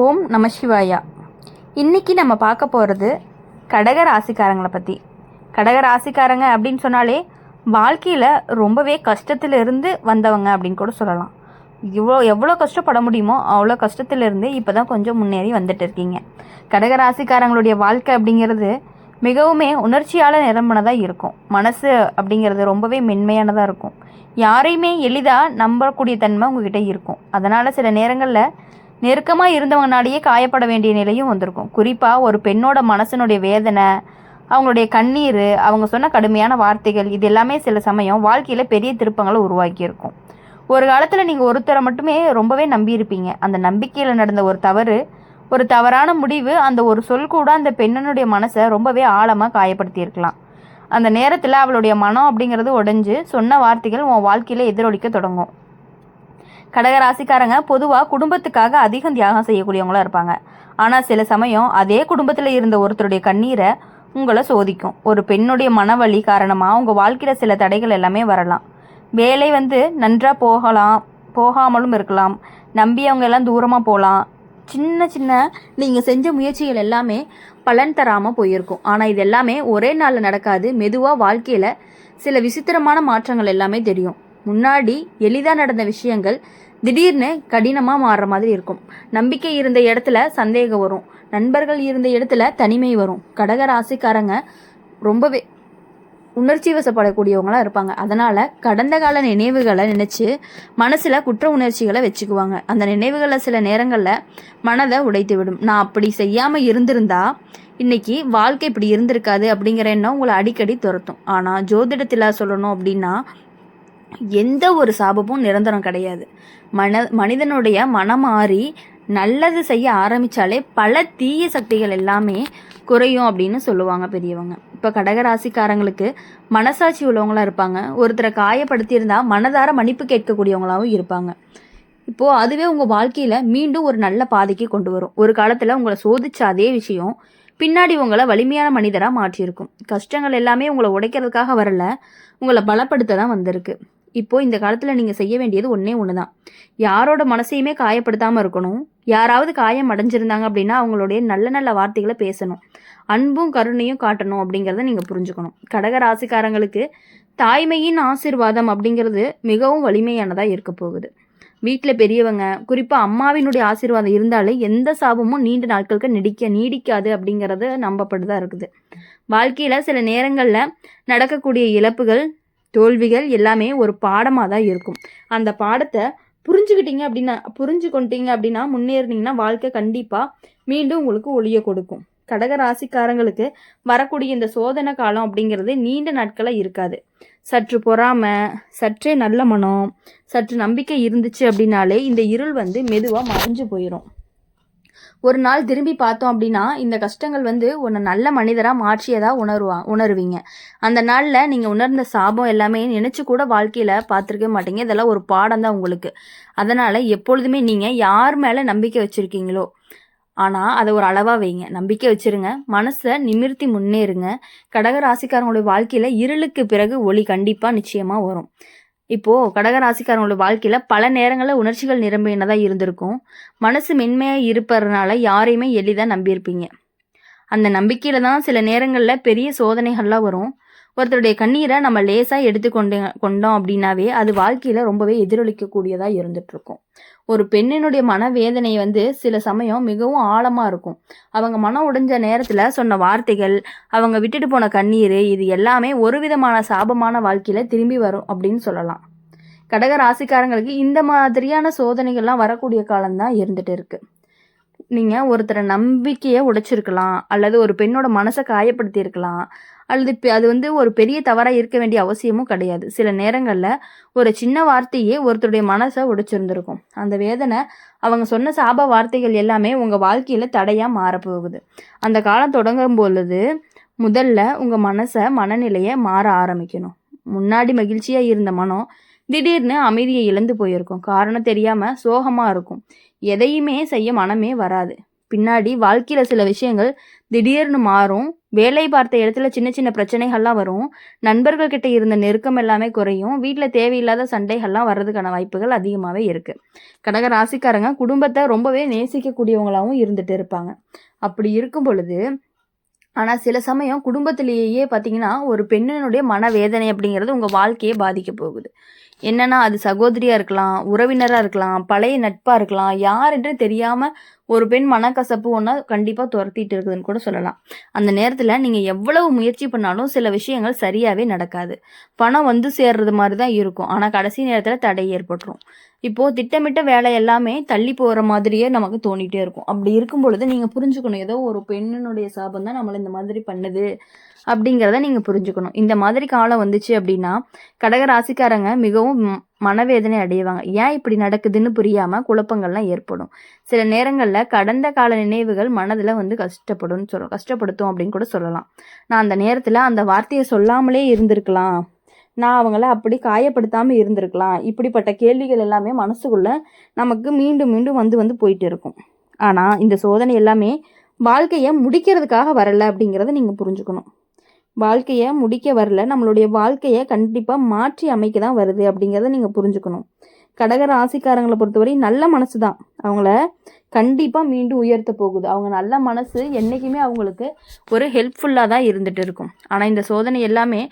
ஓம் நம சிவாயா. இன்றைக்கி நம்ம பார்க்க போகிறது கடக ராசிக்காரங்களை பற்றி. கடக ராசிக்காரங்க அப்படின்னு சொன்னாலே வாழ்க்கையில் ரொம்பவே கஷ்டத்திலிருந்து வந்தவங்க அப்படின்னு கூட சொல்லலாம். எவ்வளோ கஷ்டப்பட முடியுமோ அவ்வளோ கஷ்டத்திலிருந்து இப்போ தான் கொஞ்சம் முன்னேறி வந்துட்டு இருக்கீங்க. கடக ராசிக்காரங்களுடைய வாழ்க்கை அப்படிங்கிறது மிகவுமே உணர்ச்சியால் நிரம்பினதாக இருக்கும். மனசு அப்படிங்கிறது ரொம்பவே மென்மையானதாக இருக்கும். யாரையுமே எளிதாக நம்பக்கூடிய தன்மை உங்ககிட்ட இருக்கும். அதனால் சில நேரங்களில் நெருக்கமாக இருந்தவங்கனாலேயே காயப்பட வேண்டிய நிலையும் வந்திருக்கும். குறிப்பாக ஒரு பெண்ணோட மனசனுடைய வேதனை, அவங்களுடைய கண்ணீர், அவங்க சொன்ன கடுமையான வார்த்தைகள், இது எல்லாமே சில சமயம் வாழ்க்கையில் பெரிய திருப்பங்களை உருவாக்கியிருக்கும். ஒரு காலத்தில் நீங்கள் ஒருத்தரை மட்டுமே ரொம்பவே நம்பியிருப்பீங்க. அந்த நம்பிக்கையில் நடந்த ஒரு தவறான முடிவு, அந்த ஒரு சொல் கூட அந்த பெண்ணனுடைய மனசை ரொம்பவே ஆழமாக காயப்படுத்தியிருக்கலாம். அந்த நேரத்தில் அவளுடைய மனம் அப்படிங்கிறது உடைஞ்சு சொன்ன வார்த்தைகள் உன் வாழ்க்கையில் எதிரொலிக்க தொடங்கும். கடகராசிக்காரங்க பொதுவாக குடும்பத்துக்காக அதிகம் தியாகம் செய்யக்கூடியவங்களாக இருப்பாங்க. ஆனால் சில சமயம் அதே குடும்பத்தில் இருந்த ஒருத்தருடைய கண்ணீரை உங்களை சோதிக்கும். ஒரு பெண்ணுடைய மனவலி காரணமாக உங்கள் வாழ்க்கையில் சில தடைகள் எல்லாமே வரலாம். வேலை நன்றாக போகாமலும் இருக்கலாம். நம்பியவங்க எல்லாம் தூரமாக போகலாம். சின்ன சின்ன நீங்கள் செஞ்ச முயற்சிகள் எல்லாமே பலன் தராமல் போயிருக்கும். ஆனால் இது எல்லாமே ஒரே நாளில் நடக்காது. மெதுவாக வாழ்க்கையில் சில விசித்திரமான மாற்றங்கள் எல்லாமே தெரியும். முன்னாடி எளிதாக நடந்த விஷயங்கள் திடீர்னு கடினமாக மாறுற மாதிரி இருக்கும். நம்பிக்கை இருந்த இடத்துல சந்தேகம் வரும். நண்பர்கள் இருந்த இடத்துல தனிமை வரும். கடக ராசிக்காரங்க ரொம்பவே உணர்ச்சி வசப்படக்கூடியவங்களாக இருப்பாங்க. அதனால் கடந்த கால நினைவுகளை நினச்சி மனசில் குற்ற உணர்ச்சிகளை வச்சுக்குவாங்க. அந்த நினைவுகளை சில நேரங்களில் மனதை உடைத்து விடும். நான் அப்படி செய்யாமல் இருந்திருந்தா இன்னைக்கு வாழ்க்கை இப்படி இருந்திருக்காது அப்படிங்கிற எண்ணம் உங்களை அடிக்கடி துரத்தும். ஆனால் ஜோதிடத்தில் சொல்லணும் அப்படின்னா எந்த ஒரு சாபமும் நிரந்தரம் கிடையாது. மனிதனுடைய மனம் மாறி நல்லது செய்ய ஆரம்பித்தாலே பல தீய சக்திகள் எல்லாமே குறையும் அப்படின்னு சொல்லுவாங்க பெரியவங்க. இப்போ கடகராசிக்காரங்களுக்கு மனசாட்சி உள்ளவங்களாக இருப்பாங்க. ஒருத்தரை காயப்படுத்தியிருந்தால் மனதார மன்னிப்பு கேட்கக்கூடியவங்களாகவும் இருப்பாங்க. இப்போது அதுவே உங்கள் வாழ்க்கையில் மீண்டும் ஒரு நல்ல பாதைக்கு கொண்டு வரும். ஒரு காலத்தில் உங்களை சோதிச்ச அதே விஷயம் பின்னாடி உங்களை வலிமையான மனிதராக மாற்றியிருக்கும். கஷ்டங்கள் எல்லாமே உங்களை உடைக்கிறதுக்காக வரல, உங்களை பலப்படுத்த தான் வந்திருக்கு. இப்போது இந்த காலத்தில் நீங்கள் செய்ய வேண்டியது ஒன்றே ஒன்று தான். யாரோட மனசையுமே காயப்படுத்தாமல் இருக்கணும். யாராவது காயம் அடைஞ்சிருந்தாங்க அப்படின்னா அவங்களுடைய நல்ல நல்ல வார்த்தைகளை பேசணும். அன்பும் கருணையும் காட்டணும் அப்படிங்கிறத நீங்கள் புரிஞ்சுக்கணும். கடக ராசிக்காரங்களுக்கு தாய்மையின் ஆசீர்வாதம் அப்படிங்கிறது மிகவும் வலிமையானதாக இருக்க போகுது. வீட்டில் பெரியவங்க, குறிப்பாக அம்மாவினுடைய ஆசீர்வாதம் இருந்தாலே எந்த சாபமும் நீண்ட நாட்களுக்கு நீடிக்காது அப்படிங்கிறது நம்பப்படுதான் இருக்குது. வாழ்க்கையில் சில நேரங்களில் நடக்கக்கூடிய இழப்புகள், தோல்விகள் எல்லாமே ஒரு பாடமாக தான் இருக்கும். அந்த பாடத்தை புரிஞ்சுக்கொண்டீங்க அப்படின்னா முன்னேறினீங்கன்னா வாழ்க்கை கண்டிப்பாக மீண்டும் உங்களுக்கு ஒளிய கொடுக்கும். கடக ராசிக்காரங்களுக்கு வரக்கூடிய இந்த சோதனை காலம் அப்படிங்கிறது நீண்ட நாட்களாக இருக்காது. சற்று பொறாமை, சற்றே நல்ல மனம், சற்று நம்பிக்கை இருந்துச்சு அப்படின்னாலே இந்த இருள் மெதுவாக மறைஞ்சு போயிடும். ஒரு நாள் திரும்பி பார்த்தோம் அப்படின்னா இந்த கஷ்டங்கள் உன்னை நல்ல மனிதராக மாற்றியதாக உணருவீங்க. அந்த நாளில் நீங்கள் உணர்ந்த சாபம் எல்லாமே நினச்சி கூட வாழ்க்கையில் பார்த்துருக்கவே மாட்டீங்க. இதெல்லாம் ஒரு பாடம் தான் உங்களுக்கு. அதனால் எப்பொழுதுமே நீங்கள் யார் மேலே நம்பிக்கை வச்சுருக்கீங்களோ ஆனால் அதை ஒரு அளவாக வைங்க. நம்பிக்கை வச்சுருங்க. மனசை நிமிர்த்தி முன்னேறுங்க. கடக ராசிக்காரங்களுடைய வாழ்க்கையில் இருளுக்கு பிறகு ஒளி கண்டிப்பாக நிச்சயமாக வரும். இப்போது கடகராசிக்காரங்களோட வாழ்க்கையில் பல நேரங்களில் உணர்ச்சிகள் நிரம்பினதாக இருந்திருக்கும். மனசு மென்மையாக இருப்பதுனால யாரையுமே எளிதாக நம்பியிருப்பீங்க. அந்த நம்பிக்கையில் தான் சில நேரங்களில் பெரிய சோதனைகள்லாம் வரும். ஒருத்தருடைய கண்ணீரை நம்ம லேசாக கொண்டோம் அப்படின்னாவே அது வாழ்க்கையில் ரொம்பவே எதிரொலிக்கக்கூடியதாக இருந்துகிட்ருக்கும். ஒரு பெண்ணினுடைய மனவேதனை சில சமயம் மிகவும் ஆழமாக இருக்கும். அவங்க மனம் உடைஞ்ச நேரத்தில் சொன்ன வார்த்தைகள், அவங்க விட்டுட்டு போன கண்ணீர், இது எல்லாமே ஒரு விதமான சாபமான வாழ்க்கையில் திரும்பி வரும் அப்படின்னு சொல்லலாம். கடக ராசிக்காரங்களுக்கு இந்த மாதிரியான சோதனைகள்லாம் வரக்கூடிய காலம்தான் இருந்துகிட்டு இருக்குது. நீங்கள் ஒருத்தரை நம்பிக்கையை உடைச்சிருக்கலாம், அல்லது ஒரு பெண்ணோட மனசை காயப்படுத்தி இருக்கலாம், அல்லது அது ஒரு பெரிய தவறாக இருக்க வேண்டிய அவசியமும் கிடையாது. சில நேரங்களில் ஒரு சின்ன வார்த்தையே ஒருத்தருடைய மனசை உடைச்சிருந்துருக்கும். அந்த வேதனை, அவங்க சொன்ன சாப வார்த்தைகள் எல்லாமே உங்கள் வாழ்க்கையில் தடையாக மாறப்போகுது. அந்த காலம் தொடங்கும் பொழுது முதல்ல உங்கள் மனநிலையை மாற ஆரம்பிக்கணும். முன்னாடி மகிழ்ச்சியாக இருந்த மனம் திடீர்னு அமைதியை இழந்து போயிருக்கும். காரணம் தெரியாமல் சோகமாக இருக்கும். எதையுமே செய்ய மனமே வராது. பின்னாடி வாழ்க்கையில் சில விஷயங்கள் திடீர்னு மாறும். வேலை பார்த்த இடத்துல சின்ன சின்ன பிரச்சனைகள்லாம் வரும். நண்பர்கள் கிட்ட இருந்த நெருக்கம் எல்லாமே குறையும். வீட்டில் தேவையில்லாத சண்டைகள்லாம் வர்றதுக்கான வாய்ப்புகள் அதிகமாகவே இருக்குது. கடக ராசிக்காரங்க குடும்பத்தை ரொம்பவே நேசிக்கக்கூடியவங்களாகவும் இருந்துட்டு இருப்பாங்க. அப்படி இருக்கும் பொழுது ஆனால் சில சமயம் குடும்பத்திலேயே பார்த்தீங்கன்னா ஒரு பெண்ணினுடைய மனவேதனை அப்படிங்கிறது உங்கள் வாழ்க்கையை பாதிக்க போகுது. என்னன்னா அது சகோதரியாக இருக்கலாம், உறவினராக இருக்கலாம், பழைய நட்பாக இருக்கலாம், யாருன்னு தெரியாமல் ஒரு பெண் மனக்கசப்பு ஒன்றா கண்டிப்பாக துரத்திட்டு இருக்குதுன்னு கூட சொல்லலாம். அந்த நேரத்தில் நீங்கள் எவ்வளவு முயற்சி பண்ணாலும் சில விஷயங்கள் சரியாகவே நடக்காது. பணம் வந்து சேர்றது மாதிரி தான் இருக்கும், ஆனால் கடைசி நேரத்தில் தடை ஏற்பட்டுரும். இப்போது திட்டமிட்ட வேலை எல்லாமே தள்ளி போகிற மாதிரியே நமக்கு தோணிகிட்டே இருக்கும். அப்படி இருக்கும் பொழுது நீங்கள் புரிஞ்சுக்கணும், ஏதோ ஒரு பெண்ணினுடைய சாபம் தான் நம்மளை இந்த மாதிரி பண்ணுது அப்படிங்கிறத நீங்கள் புரிஞ்சுக்கணும். இந்த மாதிரி காலம் வந்துச்சு அப்படின்னா கடக ராசிக்காரங்க மிகவும் மனவேதனை அடைவாங்க. ஏன் இப்படி நடக்குதுன்னு புரியாமல் குழப்பங்கள்லாம் ஏற்படும். சில நேரங்களில் கடந்த கால நினைவுகள் மனதில் வந்து கஷ்டப்படுத்தும் அப்படின்னு கூட சொல்லலாம். நான் அந்த நேரத்தில் அந்த வார்த்தையை சொல்லாமலே இருந்திருக்கலாம், நான் அவங்கள அப்படி காயப்படுத்தாமல் இருந்திருக்கலாம், இப்படிப்பட்ட கேள்விகள் எல்லாமே மனசுக்குள்ளே நமக்கு மீண்டும் மீண்டும் வந்து போயிட்டு இருக்கும். ஆனால் இந்த சோதனை எல்லாமே வாழ்க்கையை முடிக்கிறதுக்காக வரலை அப்படிங்கிறத நீங்கள் புரிஞ்சுக்கணும். வாழ்க்கையை முடிக்க வரல, நம்மளுடைய வாழ்க்கையை கண்டிப்பாக மாற்றி அமைக்க தான் வருது அப்படிங்கிறத நீங்கள் புரிஞ்சுக்கணும். கடக ராசிக்காரங்களை பொறுத்தவரை நல்ல மனசு தான் அவங்கள கண்டிப்பாக மீண்டும் உயர்த்த போகுது. அவங்க நல்ல மனசு என்றைக்குமே அவங்களுக்கு ஒரு ஹெல்ப்ஃபுல்லாக தான் இருந்துகிட்டு இருக்கும். ஆனால் இந்த சோதனை எல்லாமே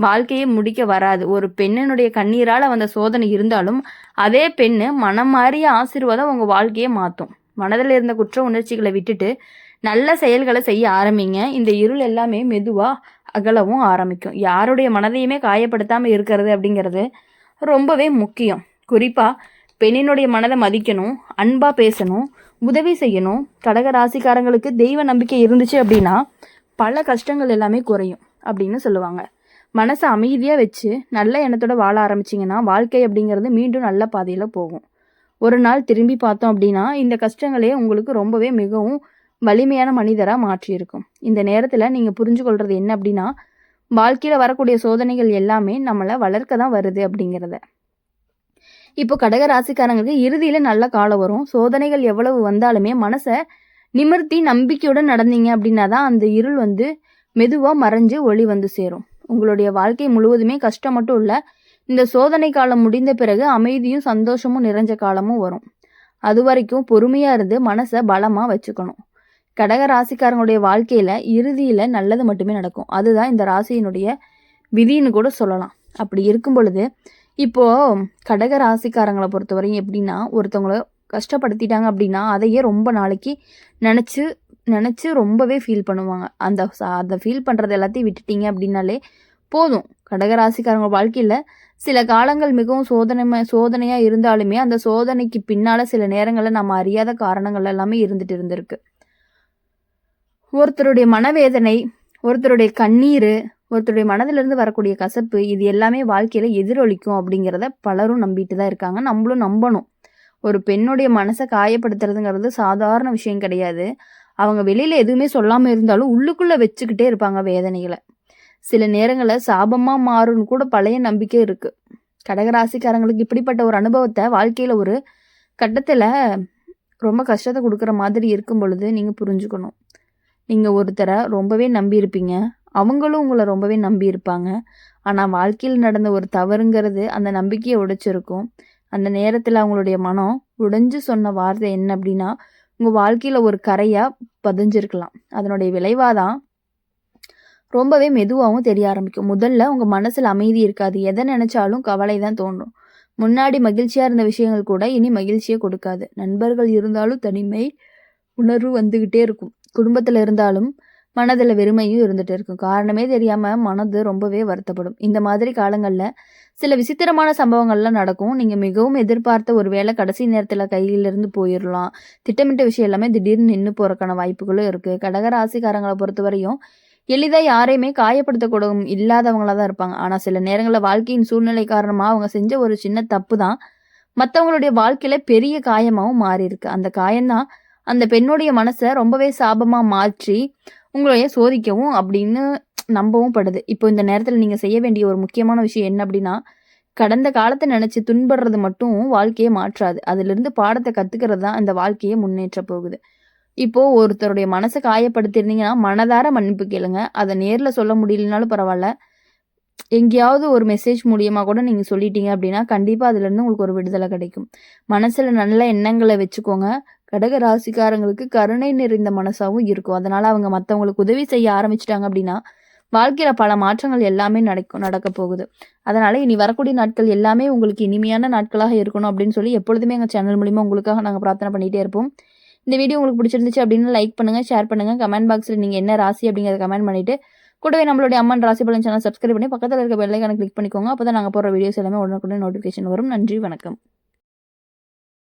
வாழ்க்கையை முடிக்க வராது. ஒரு பெண்ணினுடைய கண்ணீரால் வந்த சோதனை இருந்தாலும் அதே பெண்ணு மனம் மாறிய ஆசீர்வாதம் உங்கள் வாழ்க்கையை மாற்றும். மனதில் இருந்த குற்ற உணர்ச்சிகளை விட்டுட்டு நல்ல செயல்களை செய்ய ஆரம்பிங்க. இந்த இருள் எல்லாமே மெதுவாக அகலவும் ஆரம்பிக்கும். யாருடைய மனதையுமே காயப்படுத்தாமல் இருக்கிறது அப்படிங்கிறது ரொம்பவே முக்கியம். குறிப்பாக பெண்ணினுடைய மனதை மதிக்கணும், அன்பாக பேசணும், உதவி செய்யணும். கடக ராசிக்காரங்களுக்கு தெய்வ நம்பிக்கை இருந்துச்சு அப்படின்னா பல கஷ்டங்கள் எல்லாமே குறையும் அப்படின்னு சொல்லுவாங்க. மனசை அமைதியாக வச்சு நல்ல எண்ணத்தோட வாழ ஆரம்பிச்சிங்கன்னா வாழ்க்கை அப்படிங்கிறது மீண்டும் நல்ல பாதையில் போகும். ஒரு நாள் திரும்பி பார்த்தோம் அப்படின்னா இந்த கஷ்டங்களே உங்களுக்கு ரொம்பவே மிகவும் வலிமையான மனிதராக மாற்றியிருக்கும். இந்த நேரத்தில் நீங்கள் புரிஞ்சு கொள்வது என்ன அப்படின்னா வாழ்க்கையில் வரக்கூடிய சோதனைகள் எல்லாமே நம்மளை வளர்க்க தான் வருது அப்படிங்கிறத. இப்போ கடக ராசிக்காரங்களுக்கு இறுதியில் நல்ல காலம் வரும். சோதனைகள் எவ்வளவு வந்தாலுமே மனசை நிமிர்த்தி நம்பிக்கையுடன் நடந்தீங்க அப்படின்னா தான் அந்த இருள் வந்து மெதுவாக மறைஞ்சு ஒளி வந்து சேரும். உங்களுடைய வாழ்க்கை முழுவதுமே கஷ்டம் மட்டும் இல்லை, இந்த சோதனை காலம் முடிந்த பிறகு அமைதியும் சந்தோஷமும் நிறைஞ்ச காலமும் வரும். அது வரைக்கும் பொறுமையாக இருந்து மனசை பலமாக வச்சுக்கணும். கடக ராசிக்காரங்களுடைய வாழ்க்கையில் இறுதியில் நல்லது மட்டுமே நடக்கும். அதுதான் இந்த ராசியினுடைய விதின்னு கூட சொல்லலாம். அப்படி இருக்கும் பொழுது இப்போது கடக ராசிக்காரங்களை பொறுத்தவரையும் எப்படின்னா ஒருத்தவங்கள கஷ்டப்படுத்திட்டாங்க அப்படின்னா அதையே ரொம்ப நாளைக்கு நினச்சி ரொம்பவே ஃபீல் பண்ணுவாங்க. அதை ஃபீல் பண்ணுறது எல்லாத்தையும் விட்டுட்டீங்க அப்படின்னாலே போதும். கடகராசிக்காரங்க வாழ்க்கையில் சில காலங்கள் மிகவும் சோதனையாக இருந்தாலுமே அந்த சோதனைக்கு பின்னால் சில நேரங்களில் நம்ம அறியாத காரணங்கள் எல்லாமே இருந்திருக்கு. ஒருத்தருடைய மனவேதனை, ஒருத்தருடைய கண்ணீர், ஒருத்தருடைய மனதிலிருந்து வரக்கூடிய கசப்பு, இது எல்லாமே வாழ்க்கையில் எதிரொலிக்கும் அப்படிங்கிறத பலரும் நம்பிட்டு தான் இருக்காங்க. நம்மளும் நம்பணும். ஒரு பெண்ணுடைய மனசை காயப்படுத்துறதுங்கிறது சாதாரண விஷயம் கிடையாது. அவங்க வெளியில் எதுவுமே சொல்லாமல் இருந்தாலும் உள்ளுக்குள்ளே வச்சுக்கிட்டே இருப்பாங்க வேதனைகளை. சில நேரங்களில் சாபமாக மாறும்னு கூட பழைய நம்பிக்கை இருக்குது. கடகராசிக்காரங்களுக்கு இப்படிப்பட்ட ஒரு அனுபவத்தை வாழ்க்கையில் ஒரு கட்டத்தில் ரொம்ப கஷ்டத்தை கொடுக்குற மாதிரி இருக்கும் பொழுது நீங்கள் புரிஞ்சுக்கணும். நீங்கள் ஒருத்தரை ரொம்பவே நம்பியிருப்பீங்க, அவங்களும் உங்களை ரொம்பவே நம்பியிருப்பாங்க. ஆனால் வாழ்க்கையில் நடந்த ஒரு தவறுங்கிறது அந்த நம்பிக்கையை உடைச்சிருக்கும். அந்த நேரத்தில் அவங்களுடைய மனம் உடைஞ்சு சொன்ன வார்த்தை என்ன அப்படின்னா உங்கள் வாழ்க்கையில் ஒரு கரையாக பதிஞ்சிருக்கலாம். அதனுடைய விளைவாக தான் ரொம்பவே மெதுவாகவும் தெரிய ஆரம்பிக்கும். முதல்ல உங்கள் மனசில் அமைதி இருக்காது. எதை நினச்சாலும் கவலை தான் தோன்றும். முன்னாடி மகிழ்ச்சியாக இருந்த விஷயங்கள் கூட இனி மகிழ்ச்சியை கொடுக்காது. நண்பர்கள் இருந்தாலும் தனிமை உணர்வு வந்துக்கிட்டே இருக்கும். குடும்பத்தில் இருந்தாலும் மனதில் வெறுமையும் இருந்துகிட்டே இருக்கும். காரணமே தெரியாமல் மனது ரொம்பவே வருத்தப்படும். இந்த மாதிரி காலங்களில் சில விசித்திரமான சம்பவங்கள்லாம் நடக்கும். நீங்கள் மிகவும் எதிர்பார்த்த ஒரு வேளை கடைசி நேரத்தில் கையிலிருந்து போயிடலாம். திட்டமிட்ட விஷயம் எல்லாமே திடீர்னு நின்று போகிறக்கான வாய்ப்புகளும் இருக்குது. கடகராசிக்காரங்களை பொறுத்தவரையும் எளிதாக யாரையுமே காயப்படுத்தக்கூட இல்லாதவங்களாக தான் இருப்பாங்க. ஆனால் சில நேரங்களில் வாழ்க்கையின் சூழ்நிலை காரணமாக அவங்க செஞ்ச ஒரு சின்ன தப்பு தான் மற்றவங்களுடைய வாழ்க்கையில் பெரிய காயமாகவும் மாறி இருக்கு. அந்த காயம்தான் அந்த பெண்ணுடைய மனசை ரொம்பவே சாபமாக மாற்றி உங்களைய சோதிக்கவும் அப்படின்னு நம்பவும் படுது. இப்போ இந்த நேரத்தில் நீங்கள் செய்ய வேண்டிய ஒரு முக்கியமான விஷயம் என்ன அப்படின்னா கடந்த காலத்தை நினச்சி துன்படுறது மட்டும் வாழ்க்கையை மாற்றாது. அதிலிருந்து பாடத்தை கற்றுக்கிறது தான் இந்த வாழ்க்கையை முன்னேற்ற போகுது. இப்போது ஒருத்தருடைய மனசை காயப்படுத்தியிருந்தீங்கன்னா மனதார மன்னிப்பு கேளுங்க. அதை நேரில் சொல்ல முடியலனாலும் பரவாயில்ல. எங்கேயாவது ஒரு மெசேஜ் மூலியமாக கூட நீங்கள் சொல்லிட்டீங்க அப்படின்னா கண்டிப்பாக அதுலேருந்து உங்களுக்கு ஒரு விடுதலை கிடைக்கும். மனசில் நல்ல எண்ணங்களை வச்சுக்கோங்க. கடக ராசிக்காரங்களுக்கு கருணை நிறைந்த மனசாகவும் இருக்கும். அதனால் அவங்க மற்றவங்களுக்கு உதவி செய்ய ஆரம்பிச்சிட்டாங்க அப்படின்னா வாழ்க்கையில் பல மாற்றங்கள் எல்லாமே நடக்க போகுது. அதனால் இனி வரக்கூடிய நாட்கள் எல்லாமே உங்களுக்கு இனிமையான நாட்களாக இருக்கணும் அப்படின்னு சொல்லி எப்பொழுதுமே எங்கள் சேனல் மூலிமா உங்களுக்காக நாங்கள் பிரார்த்தனை பண்ணிகிட்டே இருப்போம். இந்த வீடியோ உங்களுக்கு பிடிச்சிருந்துச்சு அப்படின்னு லைக் பண்ணுங்கள், ஷேர் பண்ணுங்கள். கமெண்ட் பாக்ஸில் நீங்கள் என்ன ராசி அப்படிங்கிறத கமெண்ட் பண்ணிவிட்டு கூடவே நம்மளுடைய அம்மன் ராசி பலன் சேனல் சப்ஸ்கிரைப் பண்ணி பக்கத்தில் இருக்க பெல் ஐகானை கிளிக் பண்ணிக்கோங்க. அப்போ தான் நாங்கள் போடுற வீடியோஸ் எல்லாமே உடனுக்குடன் நோட்டிஃபிகேஷன் வரும். நன்றி, வணக்கம்.